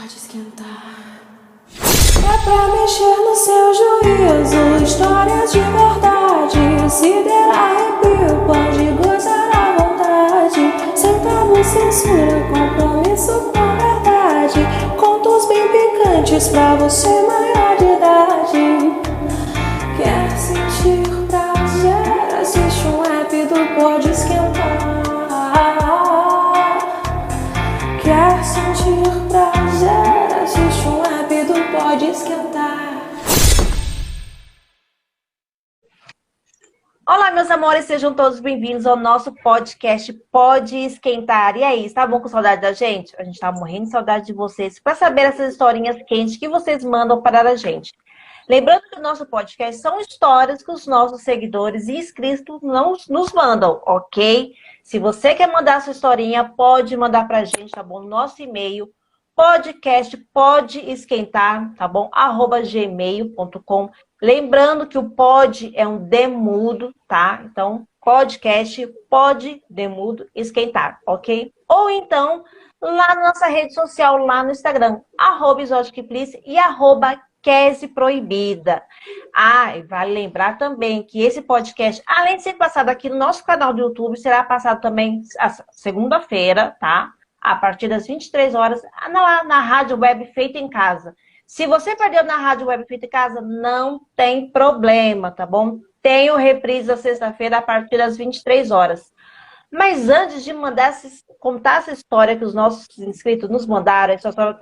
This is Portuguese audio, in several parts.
Pode esquentar. É pra mexer no seu juízo, histórias de verdade. Se der arrepio, pode gozar à vontade. Sem tabu, censura, compromisso com verdade. Contos bem picantes pra você maior de idade. Quer sentir prazer? Assiste um app do Pode Esquentar. Quer sentir prazer? Assiste um app do Pode Esquentar. Olá, meus amores, sejam todos bem-vindos ao nosso podcast Pode Esquentar. E aí, estavam com saudade da gente? A gente tá morrendo de saudade de vocês para saber essas historinhas quentes que vocês mandam para a gente. Lembrando que o nosso podcast são histórias que os nossos seguidores e inscritos nos mandam, ok? Se você quer mandar sua historinha, pode mandar pra gente, tá bom? Nosso e-mail, podcast pode esquentar, tá bom? @gmail.com. Lembrando que o pod é um demudo, tá? Então, podcast pode demudo esquentar, ok? Ou então, lá na nossa rede social, lá no Instagram, @exoticplease e @Kese Proibida. Ah, e vale lembrar também que esse podcast, além de ser passado aqui no nosso canal do YouTube, será passado também segunda-feira, tá? A partir das 23 horas, na Rádio Web Feita em Casa. Se você perdeu na Rádio Web Feita em Casa, não tem problema, tá bom? Tem o reprise da sexta-feira a partir das 23 horas. Mas antes de contar essa história que os nossos inscritos nos mandaram,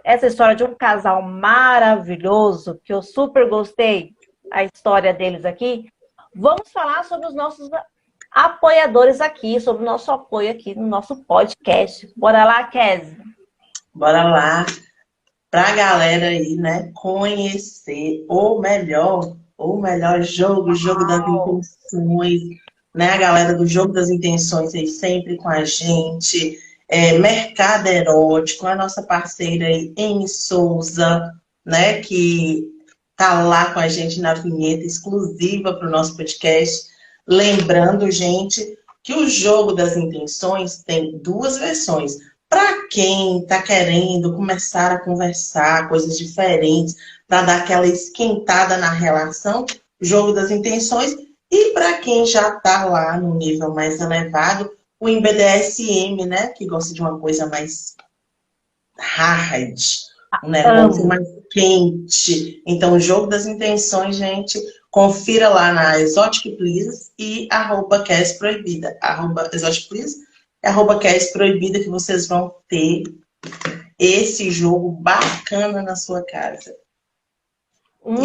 essa história de um casal maravilhoso, que eu super gostei, a história deles aqui, vamos falar sobre os nossos apoiadores aqui, sobre o nosso apoio aqui no nosso podcast. Bora lá, Kese? Bora lá, pra galera aí, né, conhecer o melhor jogo, o jogo das intenções, né, a galera do Jogo das Intenções aí sempre com a gente, Mercado Erótico, a nossa parceira aí, Amy Souza, né, que tá lá com a gente na vinheta exclusiva para o nosso podcast. Lembrando, gente, que o Jogo das Intenções tem duas versões. Para quem está querendo começar a conversar coisas diferentes, para dar aquela esquentada na relação, Jogo das Intenções. E para quem já está lá no nível mais elevado, o BDSM, né? Que gosta de uma coisa mais hard, um negócio mais quente. Então, o Jogo das Intenções, gente, confira lá na Exotic Please e @Kese Proibida. @Exotic Please e @Kese Proibida, que vocês vão ter esse jogo bacana na sua casa. Um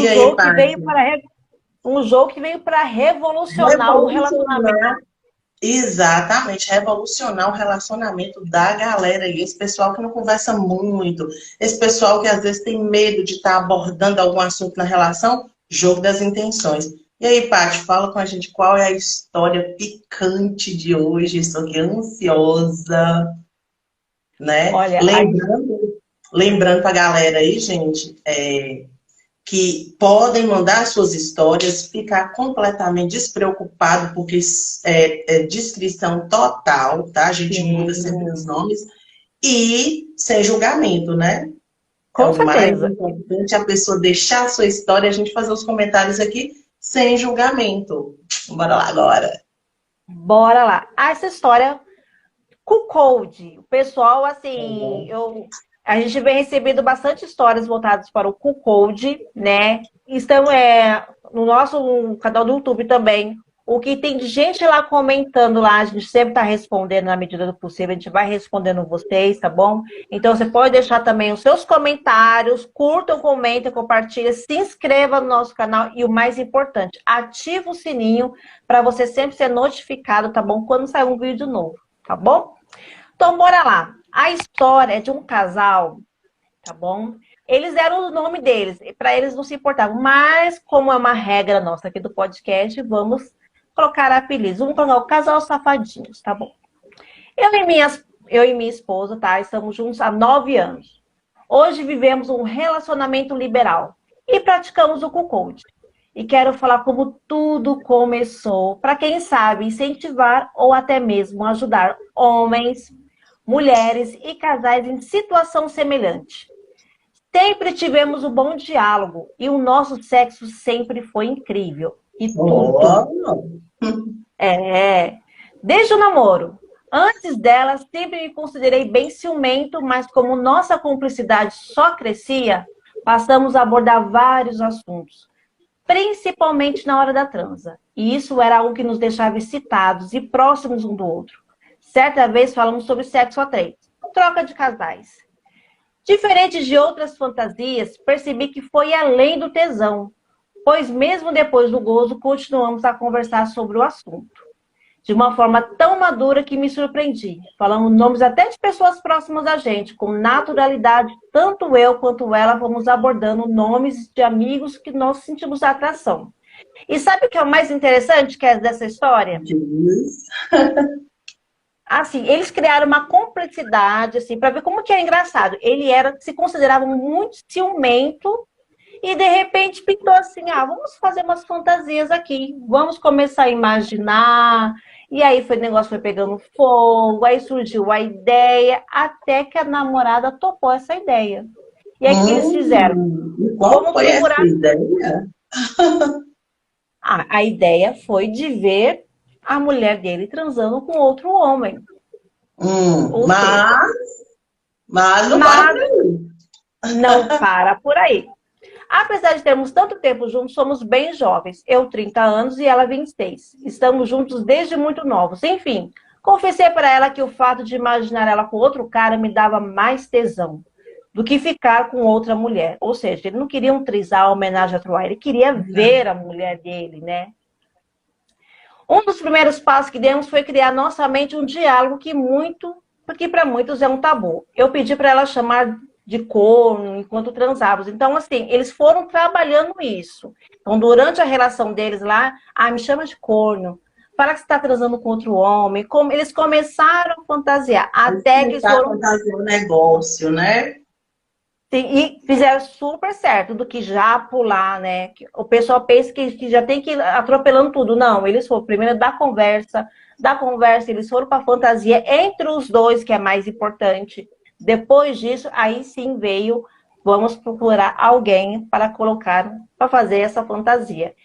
jogo que veio para revolucionar o relacionamento. Exatamente, revolucionar o relacionamento da galera. E esse pessoal que não conversa muito, esse pessoal que às vezes tem medo de estar abordando algum assunto na relação, Jogo das Intenções. E aí, Paty, fala com a gente qual é a história picante de hoje. Estou aqui ansiosa, né? Olha, lembrando para a galera aí, gente, que podem mandar suas histórias, ficar completamente despreocupado, porque é descrição total, tá? A gente muda sempre os nomes. E sem julgamento, né? Com certeza. Mais importante a pessoa deixar a sua história, a gente fazer os comentários aqui sem julgamento. Bora lá agora. Bora lá. Essa história, Cuckold. O pessoal, assim, a gente vem recebendo bastante histórias voltadas para o Cuckold, né? Estamos no nosso canal do YouTube também. O que tem de gente lá comentando lá, a gente sempre está respondendo na medida do possível, a gente vai respondendo vocês, tá bom? Então você pode deixar também os seus comentários, curtam, comentem, compartilhem, se inscreva no nosso canal e o mais importante, ativa o sininho para você sempre ser notificado, tá bom? Quando sair um vídeo novo, tá bom? Então bora lá. A história é de um casal, tá bom? Eles deram o nome deles, para eles não se importavam, mas como é uma regra nossa aqui do podcast, vamos colocar apelidos. Vamos colocar o casal Safadinhos, tá bom? Eu e minha esposa, tá? Estamos juntos há 9 anos. Hoje vivemos um relacionamento liberal e praticamos o Cuckold. E quero falar como tudo começou, para quem sabe incentivar ou até mesmo ajudar homens, mulheres e casais em situação semelhante. Sempre tivemos um bom diálogo e o nosso sexo sempre foi incrível. E tudo. Oh, É. Desde o namoro. Antes dela, sempre me considerei bem ciumento, mas como nossa cumplicidade só crescia, passamos a abordar vários assuntos, principalmente na hora da transa. E isso era algo que nos deixava excitados e próximos um do outro. Certa vez falamos sobre sexo a três, troca de casais. Diferente de outras fantasias, percebi que foi além do tesão, pois mesmo depois do gozo, continuamos a conversar sobre o assunto. De uma forma tão madura que me surpreendi. Falamos nomes até de pessoas próximas a gente, com naturalidade, tanto eu quanto ela vamos abordando nomes de amigos que nós sentimos atração. E sabe o que é o mais interessante que é dessa história? Jesus. Assim, eles criaram uma complexidade, assim, para ver como que é engraçado. Ele se considerava muito ciumento e de repente pintou assim, vamos fazer umas fantasias aqui, vamos começar a imaginar. E aí o negócio foi pegando fogo, aí surgiu a ideia, até que a namorada topou essa ideia. E aí o que eles fizeram? E qual Vamos foi procurar. essa ideia? A ideia foi de ver a mulher dele transando com outro homem. Ou seja, mas não para por aí. não para por aí. Apesar de termos tanto tempo juntos, somos bem jovens. Eu, 30 anos, e ela, 26. Estamos juntos desde muito novos. Enfim, confessei para ela que o fato de imaginar ela com outro cara me dava mais tesão do que ficar com outra mulher. Ou seja, ele não queria um trisal, homenagem a Troy, ele queria ver a mulher dele, né? Um dos primeiros passos que demos foi criar nossa mente um diálogo porque para muitos é um tabu. Eu pedi para ela chamar de corno enquanto transávamos. Então, assim, eles foram trabalhando isso. Então, durante a relação deles lá, me chama de corno. Para que você está transando com outro homem. Eles começaram a fantasiar. Até que eles foram fantasiar o negócio, né? Sim, e fizeram super certo do que já pular, né? O pessoal pensa que já tem que ir atropelando tudo. Não, eles foram primeiro da conversa eles foram para a fantasia entre os dois, que é mais importante. Depois disso, aí sim veio, vamos procurar alguém para fazer essa fantasia.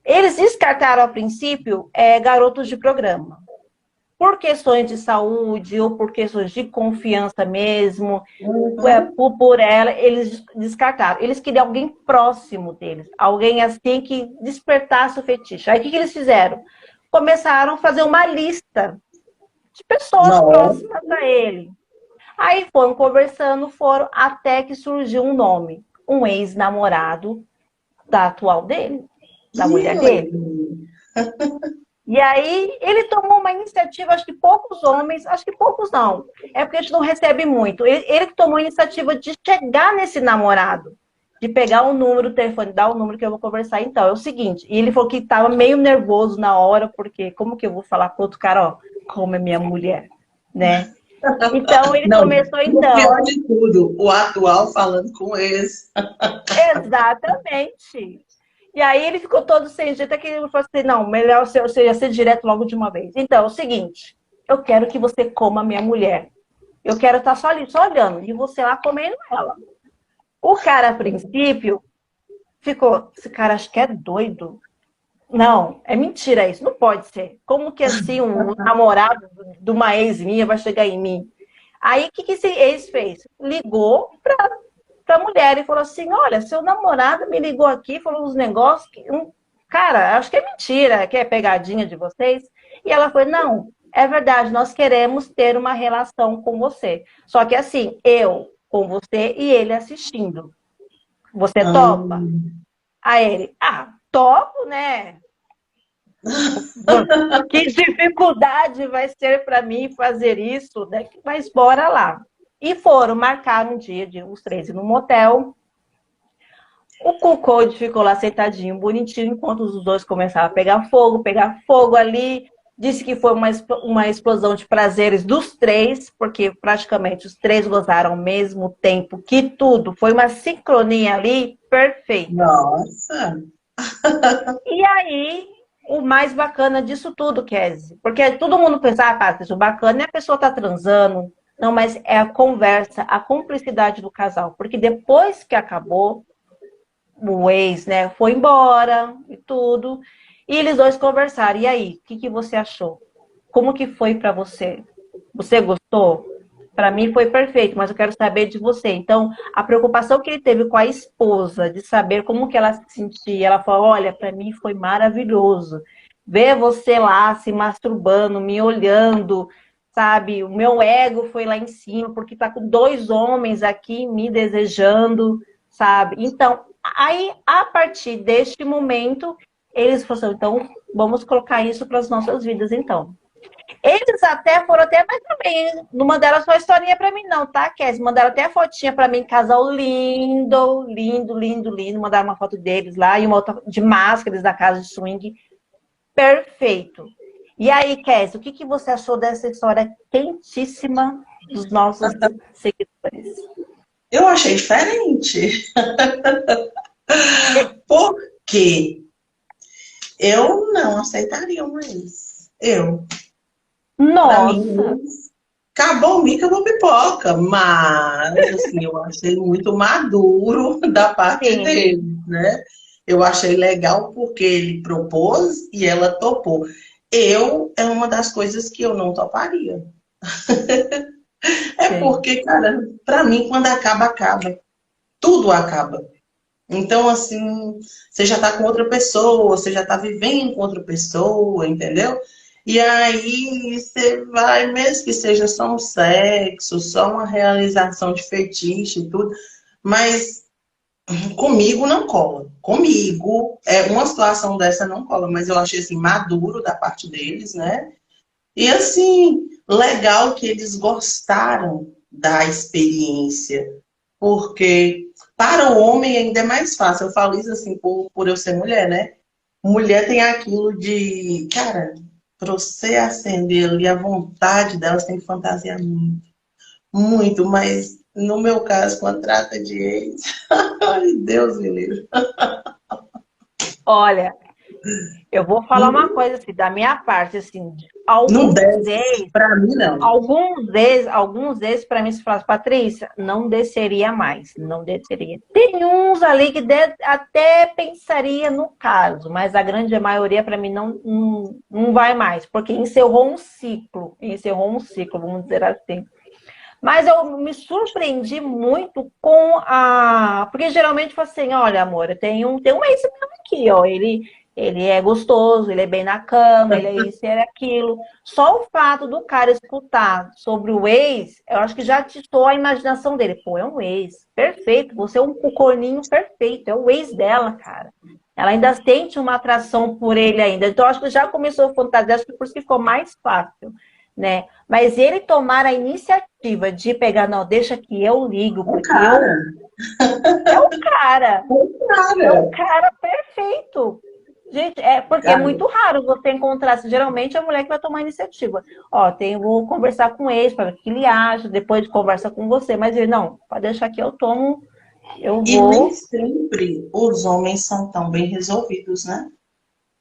Eles descartaram a princípio garotos de programa. Por questões de saúde ou por questões de confiança mesmo, por ela, eles descartaram. Eles queriam alguém próximo deles, alguém assim que despertasse o fetiche. Aí o que eles fizeram? Começaram a fazer uma lista de pessoas próximas a ele. Aí foram conversando, até que surgiu um nome. Um ex-namorado da atual dele, da mulher dele. E aí ele tomou uma iniciativa, acho que poucos não, é porque a gente não recebe muito. Ele que tomou a iniciativa de chegar nesse namorado, de pegar o número do telefone, dar o número que eu vou conversar. Então, é o seguinte, e ele falou que estava meio nervoso na hora, porque como que eu vou falar com outro cara, como é minha mulher, né? Então, ele começou então... O pior de tudo, o atual falando com esse. Exatamente. E aí ele ficou todo sem jeito, que ele falou assim, não, melhor você ia ser direto logo de uma vez. Então, é o seguinte, eu quero que você coma a minha mulher. Eu quero estar só ali, só olhando, e você lá comendo ela. O cara, a princípio, ficou, esse cara acho que é doido. Não, é mentira isso, não pode ser. Como que assim um namorado de uma ex minha vai chegar em mim? Aí, o que esse ex fez? Ligou para a mulher e falou assim, olha, seu namorado me ligou aqui, falou uns negócios, cara, acho que é mentira, que é pegadinha de vocês. E ela falou, não, é verdade, nós queremos ter uma relação com você. Só que assim, eu com você e ele assistindo. Você topa? Aí ele, topo, né? Que dificuldade vai ser para mim fazer isso, né? Mas bora lá. E marcar um dia de os três no motel. O Cuckold ficou lá sentadinho, bonitinho, enquanto os dois começavam a pegar fogo ali. Disse que foi uma explosão de prazeres dos três, porque praticamente os três gozaram ao mesmo tempo, que tudo. Foi uma sincronia ali perfeita. Nossa! E aí, o mais bacana disso tudo, Kézia, porque todo mundo pensa, Patrícia, o bacana é a pessoa tá transando, Não, mas é a conversa, a cumplicidade do casal. Porque depois que acabou, o ex, né, foi embora e tudo, e eles dois conversaram. E aí, o que que você achou? Como que foi pra você? Você gostou? Pra mim foi perfeito, mas eu quero saber de você. Então, a preocupação que ele teve com a esposa, de saber como que ela se sentia, ela falou, olha, pra mim foi maravilhoso. Ver você lá se masturbando, me olhando, sabe? O meu ego foi lá em cima, porque tá com dois homens aqui me desejando, sabe? Então, aí, a partir deste momento, eles falaram assim, então, vamos colocar isso para as nossas vidas, então. Eles até foram até, mas também não mandaram só historinha pra mim, não, tá, Kes? Mandaram até a fotinha pra mim, casal lindo, lindo, lindo, lindo. Mandaram uma foto deles lá e uma outra de máscaras da casa de swing. Perfeito. E aí, Kes, o que que você achou dessa história quentíssima dos nossos seguidores? Eu achei diferente. Porque eu não aceitaria um ex. Pra Nossa, mim, acabou o mico, acabou pipoca. Mas, assim, eu achei muito maduro da parte sim. dele, né? Eu achei legal porque ele propôs e ela topou. É uma das coisas que eu não toparia. É Sim. porque, cara, pra mim, quando acaba, acaba. Tudo acaba. Então, assim, você já tá com outra pessoa, você já tá vivendo com outra pessoa, entendeu? E aí você vai, mesmo que seja só um sexo, só uma realização de fetiche e tudo, mas comigo não cola. Comigo, uma situação dessa não cola, mas eu achei assim, maduro da parte deles, né? E assim, legal que eles gostaram da experiência, porque para o homem ainda é mais fácil. Eu falo isso assim por eu ser mulher, né? Mulher tem aquilo de, cara, para você acender ali a vontade delas, tem que fantasiar muito, muito, mas no meu caso, quando trata de ex, ai, Deus me livre. Olha, eu vou falar uma coisa assim, da minha parte, assim, Não alguns desce, ex. para mim não. Alguns vezes para mim se falasse, Patrícia, não desceria mais, não desceria. Tem uns ali que até pensaria no caso, mas a grande maioria para mim não vai mais, porque encerrou um ciclo, vamos dizer assim. Mas eu me surpreendi muito com a. Porque geralmente fala assim: olha, amor, tem um ex meu aqui, ó. Ele é gostoso, ele é bem na cama, ele é isso, ele é aquilo. Só o fato do cara escutar sobre o ex, eu acho que já atiçou a imaginação dele. Pô, é um ex, perfeito, você é um corninho perfeito, é o ex dela, cara. Ela ainda sente uma atração por ele ainda. Então, eu acho que já começou a fantasiar, acho que por isso que ficou mais fácil, né? Mas ele tomar a iniciativa de pegar, não, deixa que eu ligo, O porque eu. cara, É o cara. o É o cara, cara perfeito. Gente, é porque é cara. muito raro você encontrar. Geralmente é a mulher que vai tomar a iniciativa. Ó, vou conversar com ele para ver o que ele acha, depois conversa com você. Mas ele, não, pode deixar que eu tomo, eu E nem vou. sempre os homens são tão bem resolvidos, né?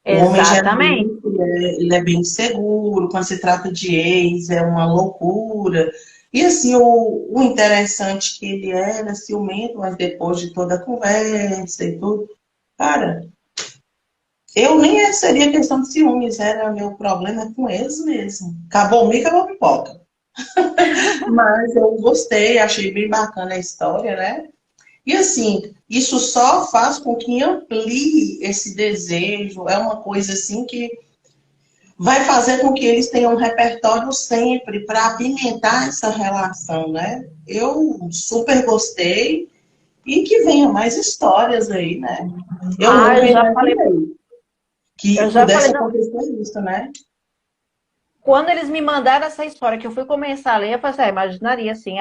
O homem Exatamente. geralmente ele é bem seguro, quando se trata de ex, é uma loucura. E assim, o interessante que ele era ciumento, mas depois de toda a conversa e tudo, cara, eu nem seria questão de ciúmes, era meu problema com eles mesmo. Acabou o mico, acabou a pipoca. Mas eu gostei, achei bem bacana a história, né? E assim, isso só faz com que amplie esse desejo, é uma coisa assim que vai fazer com que eles tenham um repertório sempre para apimentar essa relação, né? Eu super gostei e que venha mais histórias aí, né? Eu Ah, nunca imaginei eu que já pudesse falei, não. acontecer isso, né? Quando eles me mandaram essa história, que eu fui começar a ler, eu falei assim, imaginaria assim,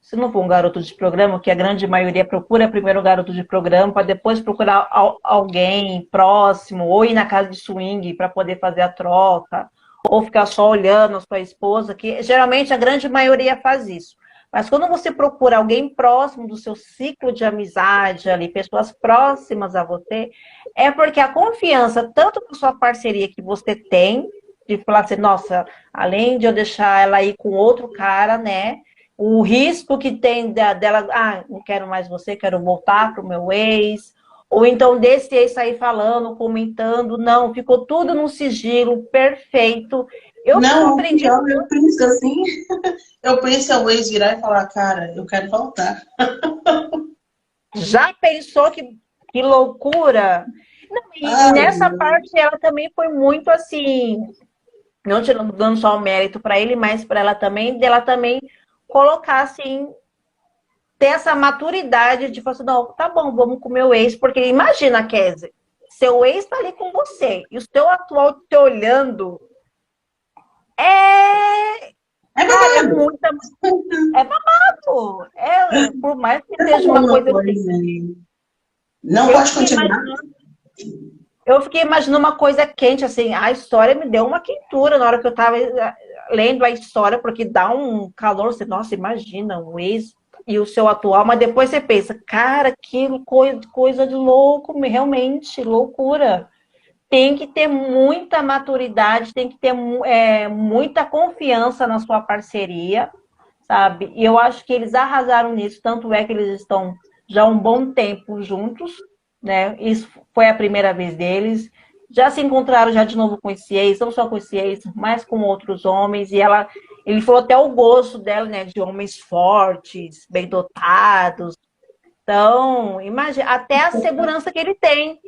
se não for um garoto de programa, que a grande maioria procura primeiro um garoto de programa, para depois procurar alguém próximo, ou ir na casa de swing para poder fazer a troca, ou ficar só olhando a sua esposa, que geralmente a grande maioria faz isso. Mas quando você procura alguém próximo do seu ciclo de amizade ali, pessoas próximas a você, é porque a confiança, tanto com sua parceria que você tem, de falar assim, nossa, além de eu deixar ela ir com outro cara, né? O risco que tem dela, não quero mais você, quero voltar pro meu ex. Ou então desse ex sair falando, comentando, não, ficou tudo no sigilo, perfeito. Eu me Não, o compreendi. pior, eu penso assim, eu penso o ex virar e falar, cara, eu quero voltar. Já pensou que loucura? Não, e Ai, nessa parte ela também foi muito assim, não tirando, dando só o mérito para ele, mas para ela também, dela também colocar assim, ter essa maturidade de falar assim, não, tá bom, vamos com o meu ex, porque imagina, Kézia, seu ex tá ali com você e o seu atual te olhando, é, é cara, é babado. muita, é babado, por mais que Você seja falou uma uma coisa assim, coisa aí. Não eu pode fiquei continuar? imaginando. Eu fiquei imaginando uma coisa quente, assim, a história me deu uma quentura na hora que eu tava lendo a história, porque dá um calor, você, nossa, imagina, o ex e o seu atual, mas depois você pensa, cara, aquilo, coisa de louco, realmente, loucura. Tem que ter muita maturidade, tem que ter muita confiança na sua parceria, sabe? E eu acho que eles arrasaram nisso, tanto é que eles estão já há um bom tempo juntos, né? Isso foi a primeira vez deles. Já se encontraram já de novo com esse ex, não só com esse ex, mas com outros homens. E ele falou até o gosto dela, né? De homens fortes, bem dotados. Então, imagina, até a segurança que ele tem,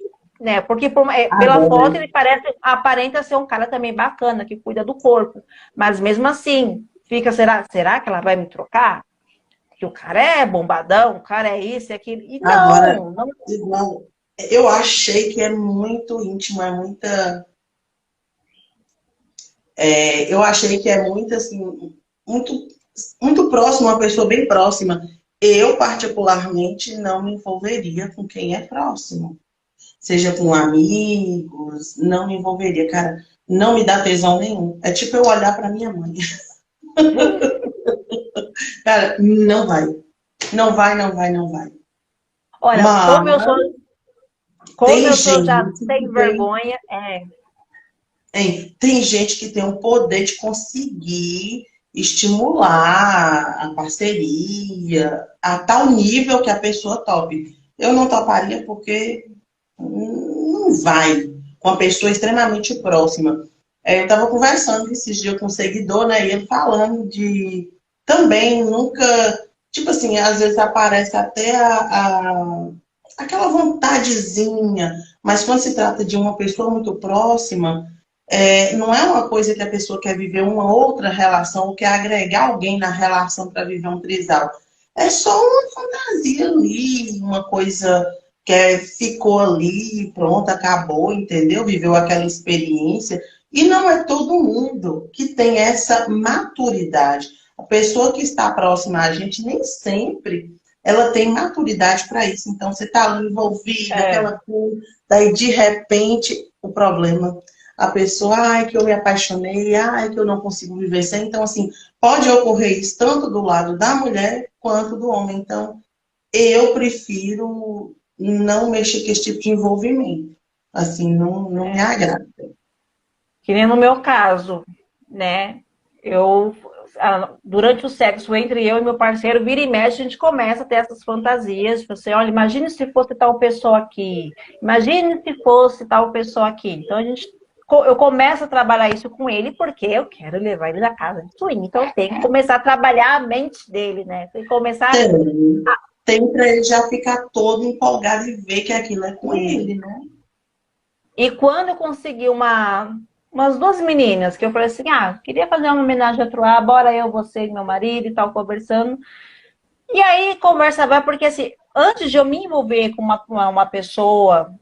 né? Porque pela Agora, foto ele aparenta ser um cara também bacana, que cuida do corpo. Mas mesmo assim, será que ela vai me trocar? Que o cara é bombadão, o cara é isso e aquilo. E agora, não. igual, eu achei que é muito íntimo, é muita. Eu achei que é muito assim, muito, muito próximo, uma pessoa bem próxima. Eu, particularmente, não me envolveria com quem é próximo. Seja com amigos, não me envolveria, cara. Não me dá tesão nenhum. É tipo eu olhar pra minha mãe. Cara, não vai. Não vai, não vai, não vai. Olha, Mas como tem eu sou já gente sem que tem, vergonha, tem gente que tem o poder de conseguir estimular a parceria a tal nível que a pessoa tope. Eu não toparia porque não vai com uma pessoa extremamente próxima. Eu estava conversando esses dias com um seguidor, né? E ele falando de também nunca, tipo assim, às vezes aparece até aquela vontadezinha, mas quando se trata de uma pessoa muito próxima, não é uma coisa que a pessoa quer viver uma outra relação, ou quer agregar alguém na relação para viver um trisal. É só uma fantasia ali, uma coisa que ficou ali, pronto, acabou, entendeu? Viveu aquela experiência. E não é todo mundo que tem essa maturidade. A pessoa que está próxima a gente nem sempre ela tem maturidade para isso. Então, você está ali envolvida, é, aquela coisa, daí de repente o problema. A pessoa, ai, que eu me apaixonei, ai, que eu não consigo viver sem. Então, assim, pode ocorrer isso tanto do lado da mulher quanto do homem. Então, eu prefiro não mexer com esse tipo de envolvimento. Assim, não me agrada. que nem no meu caso, né? Eu, durante o sexo entre eu e meu parceiro, vira e mexe, a gente começa a ter essas fantasias. Você, olha, imagine se fosse tal pessoa aqui. Imagine se fosse tal pessoa aqui. Então, eu começo a trabalhar isso com ele porque eu quero levar ele na casa de swing. Então, eu tenho que começar a trabalhar a mente dele, né? Tem que começar. Tem para ele já ficar todo empolgado e ver que aquilo é com ele, né? E quando eu consegui umas duas meninas, que eu falei assim, queria fazer uma homenagem a Troá, bora eu, você e meu marido e tal, conversando. E aí, conversa vai, porque assim, antes de eu me envolver com uma pessoa,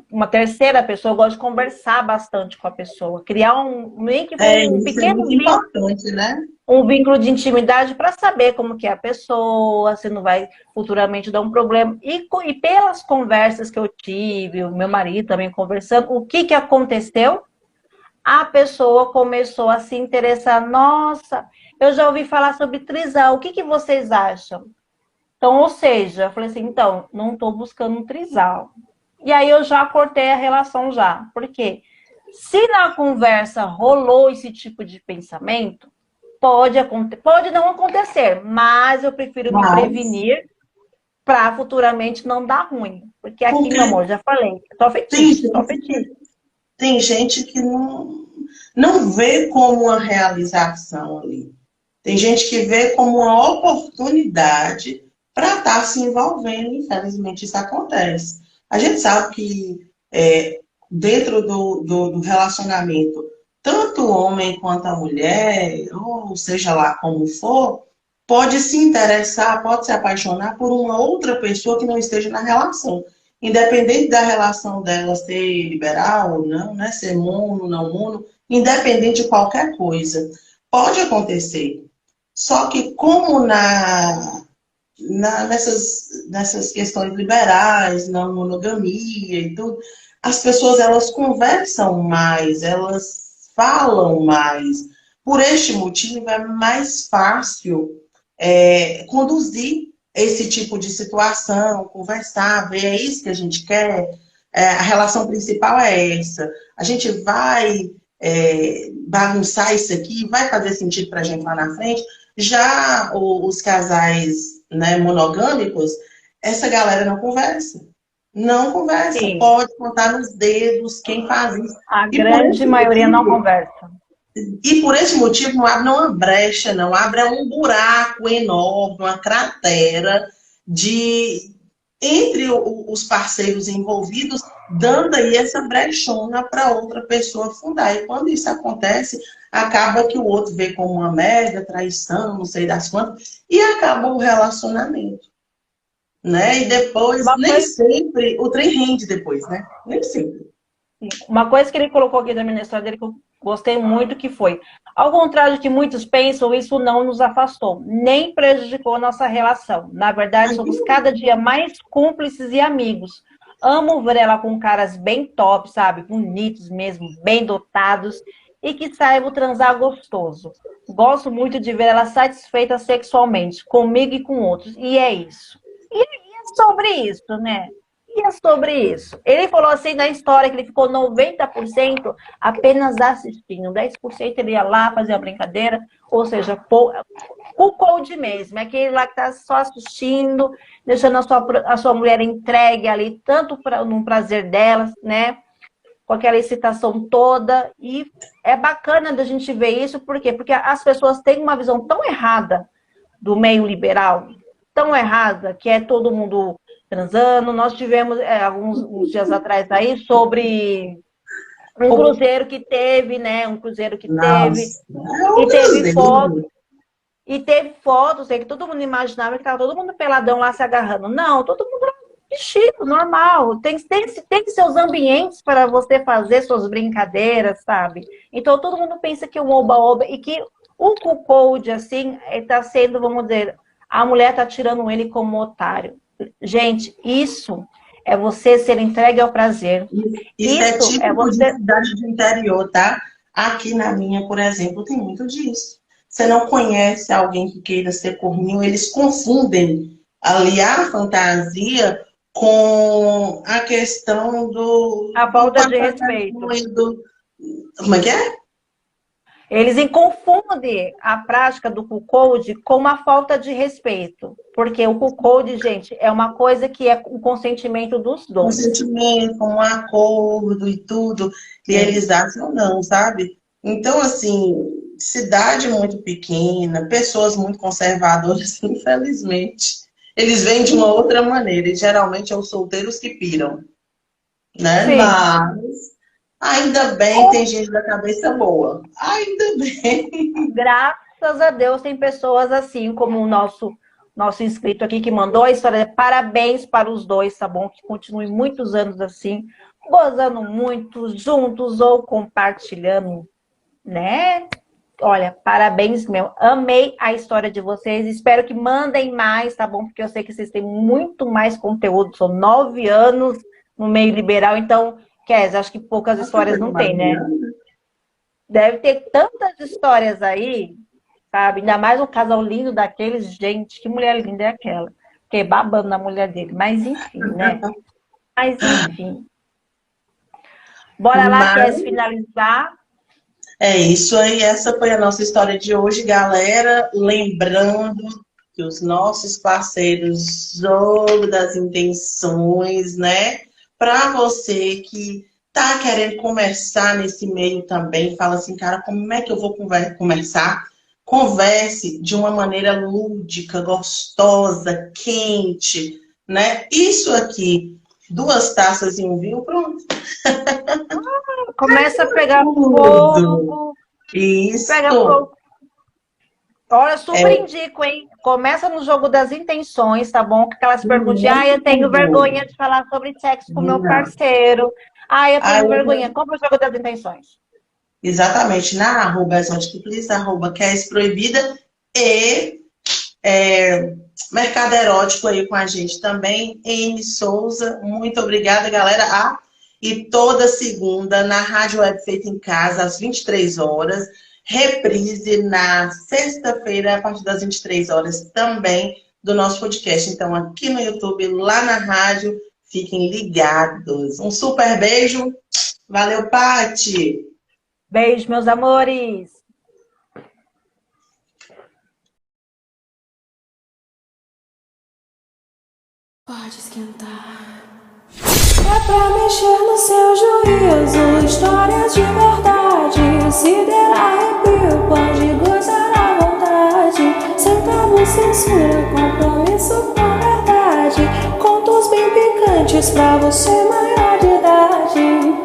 uma terceira pessoa, eu gosto de conversar bastante com a pessoa, criar meio que um Isso é pequeno muito importante, né? um vínculo de intimidade para saber como que é a pessoa, se não vai futuramente dar um problema. E pelas conversas que eu tive, o meu marido também conversando, o que aconteceu? A pessoa começou a se interessar. Nossa, eu já ouvi falar sobre trisal, o que vocês acham? Então, ou seja, eu falei assim, então, não estou buscando um trisal. E aí eu já cortei a relação já. Por quê? Se na conversa rolou esse tipo de pensamento, pode não acontecer, mas eu prefiro me Mas, prevenir para futuramente não dar ruim. Porque aqui, meu porque amor, já falei, só tem fetiche, só gente fetiche. tem gente que não vê como uma realização ali. Tem gente que vê como uma oportunidade para estar se envolvendo, infelizmente isso acontece. A gente sabe que dentro do relacionamento, tanto o homem quanto a mulher, ou seja lá como for, pode se interessar, pode se apaixonar por uma outra pessoa que não esteja na relação. Independente da relação dela ser liberal ou não, né? Ser mono, não mono, independente de qualquer coisa. Pode acontecer. Só que como nessas questões liberais, na monogamia e tudo, as pessoas elas conversam mais, elas falam mais. Por este motivo, é mais fácil conduzir esse tipo de situação, conversar, ver, é isso que a gente quer, a relação principal é essa. A gente vai bagunçar isso aqui, vai fazer sentido para a gente lá na frente. Já os casais, né, monogâmicos, essa galera não conversa. Não conversa. Sim, Pode contar nos dedos quem faz isso. a E por grande esse maioria não motivo, conversa. não abre uma brecha, não. Abre um buraco enorme, uma cratera de entre os parceiros envolvidos, dando aí essa brechona para outra pessoa fundar. E quando isso acontece, acaba que o outro vê como uma merda, traição, não sei das quantas, e acaba o relacionamento. Né? E depois, Uma nem coisa, sempre, o trem rende depois, né? Nem sempre. uma coisa que ele colocou aqui também na história dele que eu gostei muito, que foi, ao contrário do que muitos pensam, isso não nos afastou, nem prejudicou nossa relação. Na verdade, somos cada dia mais cúmplices e amigos. Amo ver ela com caras bem top, sabe? Bonitos mesmo, bem dotados e que saibam transar gostoso. Gosto muito de ver ela satisfeita sexualmente, comigo e com outros. E é isso. E é sobre isso, né? E é sobre isso. Ele falou assim na história que ele ficou 90% apenas assistindo. 10% ele ia lá fazer a brincadeira, ou seja, o cold mesmo. É aquele lá que está só assistindo, deixando a sua mulher entregue ali, tanto no prazer delas, né? Com aquela excitação toda. E é bacana da gente ver isso, por quê? Porque as pessoas têm uma visão tão errada do meio liberal, tão errada, que é todo mundo transando. Nós tivemos alguns dias atrás aí sobre um cruzeiro que teve, né? Um cruzeiro que teve, Nossa, é um e teve foto, cruzeiro. e teve fotos, que todo mundo imaginava que estava todo mundo peladão lá se agarrando. Não, todo mundo vestido, normal. Tem seus ambientes para você fazer suas brincadeiras, sabe? Então todo mundo pensa que o oba-oba e que o cuckold, assim, está sendo, vamos dizer, a mulher está tirando ele como otário. Gente, isso é você ser entregue ao prazer. Isso é Isso é típico de você. cidade de interior, tá? Aqui na minha, por exemplo, tem muito disso. Você não conhece alguém que queira ser corninho, eles confundem ali a fantasia com a questão A do falta de passar respeito. vergonha, do... Como é que é? Eles confundem a prática do cuckold com uma falta de respeito. Porque o cuckold, gente, é uma coisa que é o consentimento dos Um dois. sentimento, um acordo e tudo, que Sim. eles acham não, sabe? Então, assim, cidade muito pequena, pessoas muito conservadoras, infelizmente, eles vêm de uma outra maneira, e geralmente é os solteiros que piram, né? Sim. Mas ainda bem tem gente da cabeça boa. Ainda bem. Graças a Deus tem pessoas assim, como o nosso inscrito aqui que mandou a história. Parabéns para os dois, tá bom? Que continue muitos anos assim, gozando muito, juntos ou compartilhando, né? Olha, parabéns meu. Amei a história de vocês. Espero que mandem mais, tá bom? Porque eu sei que vocês têm muito mais conteúdo. São 9 anos no meio liberal, então, Kes, acho que poucas Você histórias pegou não mais tem, de né? ano? Deve ter tantas histórias aí, sabe? Ainda mais um casal lindo daqueles. Gente, que mulher linda é aquela? Fiquei babando na mulher dele. Mas enfim, né? Mas enfim. Bora lá, Mas quer finalizar? é isso aí, essa foi a nossa história de hoje, galera. Lembrando que os nossos parceiros Jogo das Intenções, né? Para você que tá querendo começar nesse meio também, fala assim, cara, como é que eu vou começar? Converse de uma maneira lúdica, gostosa, quente, né? Isso aqui, 2 taças e um vinho, pronto. Começa a pegar Tudo. fogo, pega Isso. fogo. Olha, super É indico, hein? Começa no jogo das intenções, tá bom? Que aquelas perguntas, eu tenho muito. vergonha de falar sobre sexo com meu Não. parceiro. Eu Ah, tenho vergonha. Compra o jogo das intenções. exatamente, na arroba exotic please, arroba Kes Proibida e Mercado Erótico aí com a gente também, N Souza, muito obrigada, galera. E toda segunda na Rádio Web Feita em Casa, às 23 horas, reprise na sexta-feira, a partir das 23 horas também, do nosso podcast. Então, aqui no YouTube, lá na rádio, fiquem ligados. Um super beijo. Valeu, Pati! Beijo, meus amores. Pode esquentar. É pra mexer no seu juízo, histórias de verdade. Se der arrepio, pode gozar à vontade. Sem tabu, censura, compromisso com a verdade. Contos bem picantes pra você maior de idade.